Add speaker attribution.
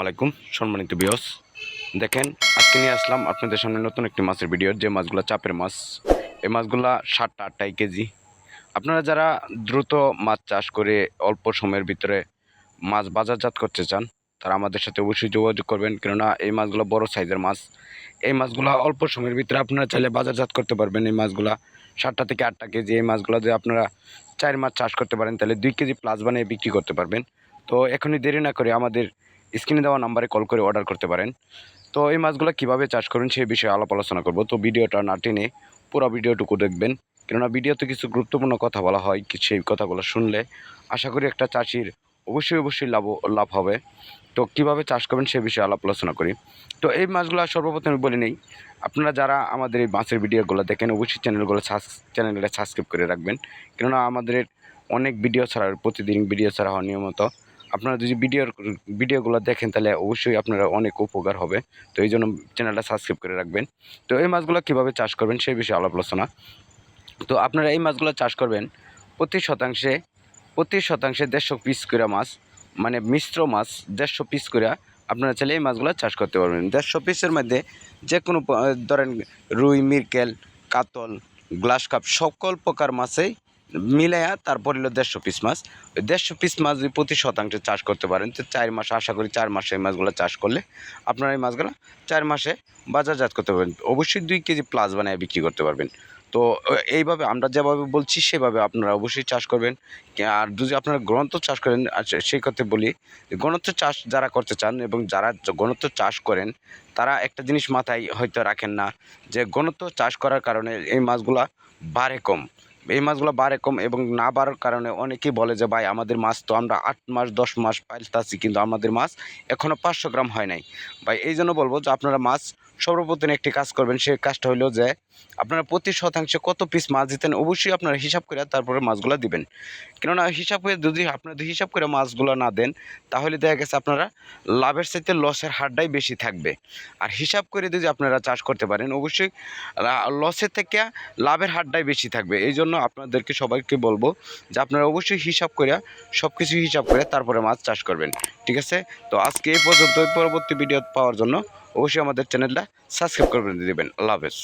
Speaker 1: আলাইকুম সম্মানিত ভিউয়ার্স, দেখেন আজকে নিয়ে আসলাম আপনাদের সামনে নতুন একটি মাছের ভিডিও। যে মাছগুলো চাপের মাছ, এই মাছগুলো 7-8 কেজি। আপনারা যারা দ্রুত মাছ চাষ করে অল্প সময়ের ভিতরে মাছ বাজারজাত করতে চান, তারা আমাদের সাথে অবশ্যই যোগাযোগ করবেন, কেননা এই মাছগুলো বড় সাইজের মাছ। এই মাছগুলো অল্প সময়ের ভিতরে আপনারা চাইলে বাজারজাত করতে পারবেন। এই মাছগুলো 7 থেকে 8 কেজি। এই মাছগুলো যদি আপনারা 4 মাছ চাষ করতে পারেন, তাহলে 2 কেজি প্লাস বানিয়ে বিক্রি করতে পারবেন। তো এখনই দেরি না করে আমাদের স্ক্রিনে দেওয়া নাম্বারে কল করে অর্ডার করতে পারেন। তো এই মাছগুলো কীভাবে চাষ করুন সেই বিষয়ে আলোচনা করব। তো ভিডিওটা না টেনে পুরো ভিডিওটুকু দেখবেন, কেননা ভিডিওতে কিছু গুরুত্বপূর্ণ কথা বলা হয়, সেই কথাগুলো শুনলে আশা করি একটা চাষির অবশ্যই লাভ হবে। তো কীভাবে চাষ করবেন সে বিষয়ে আলোচনা করি। তো এই মাছগুলো সর্বপ্রথমে বলে নেই, আপনারা যারা আমাদের এই মাছের ভিডিওগুলো দেখেন অবশ্যই চ্যানেলটা সাবস্ক্রাইব করে রাখবেন, কেননা আমাদের অনেক ভিডিও ছাড়া, প্রতিদিন ভিডিও ছাড়া হয় নিয়মিত। আপনারা যদি ভিডিওগুলো দেখেন তাহলে অবশ্যই আপনারা অনেক উপকার হবে। তো এই জন্য চ্যানেলটা সাবস্ক্রাইব করে রাখবেন। তো এই মাছগুলো কীভাবে চাষ করবেন সেই বিষয়ে আলোচনা। তো আপনারা এই মাছগুলো চাষ করবেন প্রতি শতাংশে 150 পিস করে মাছ, মানে মিশ্র মাছ 150 পিস করে আপনারা চাইলে এই মাছগুলো চাষ করতে পারবেন। 150 পিসের মধ্যে যে কোনো ধরেন রুই, মৃগেল, কাতল, গ্লাস কাপ সকল প্রকার মাছেই মিলাইয়া তারপর হলো 150 পিস মাছ। ওই 150 পিস মাছ যদি প্রতি শতাংশে চাষ করতে পারেন, তো 4 মাস, আশা করি 4 মাসে এই মাছগুলো চাষ করলে আপনারা এই মাছগুলো 4 মাসে বাজারজাত করতে পারবেন। অবশ্যই 2 কেজি প্লাস বানিয়ে বিক্রি করতে পারবেন। তো এইভাবে আমরা যেভাবে বলছি সেভাবে আপনারা অবশ্যই চাষ করবেন। আর যদি আপনারা ঘনত্ব চাষ করেন, আচ্ছা সেই কথা বলি, ঘনত্ব চাষ যারা করতে চান এবং যারা ঘনত্ব চাষ করেন, তারা একটা জিনিস মাথায় হয়তো রাখেন না, যে ঘনত্ব চাষ করার কারণে এই মাছগুলা বাড়ে কম। এই মাছগুলো বাড়ে কম এবং না বাড়ার কারণে অনেকেই বলে যে ভাই আমাদের মাছ তো আমরা 8 মাস 10 মাস পালতাছি, কিন্তু আমাদের মাছ এখনও 500 গ্রাম হয় নাই। ভাই এই জন্য বলবো যে আপনারা মাছ সর্বপ্রথম একটি কাজ করবেন, সেই কাজটা হলো যে আপনারা প্রতি শতাংশে কত পিস মাছ দিতেন অবশ্যই আপনারা হিসাব করে তারপরে মাছগুলো দিবেন। কেননা হিসাব করে যদি আপনারা হিসাব করে মাছগুলো না দেন, তাহলে দেখা গেছে আপনারা লাভের চাইতে লসের হারটাই বেশি থাকবে। আর হিসাব করে যদি আপনারা চাষ করতে পারেন, অবশ্যই লসের থেকে লাভের হারটাই বেশি থাকবে। এই জন্য আপনাদেরকে সবাইকে বলবো যে আপনারা অবশ্যই হিসাব করে, সব কিছু হিসাব করে তারপরে মাছ চাষ করবেন। ঠিক আছে? তো আজকে এই পর্যন্ত। পরবর্তী ভিডিও পাওয়ার জন্য অবশ্যই আমাদের চ্যানেলটা সাবস্ক্রাইব করে দেবেন। আল্লাহ হাফেজ।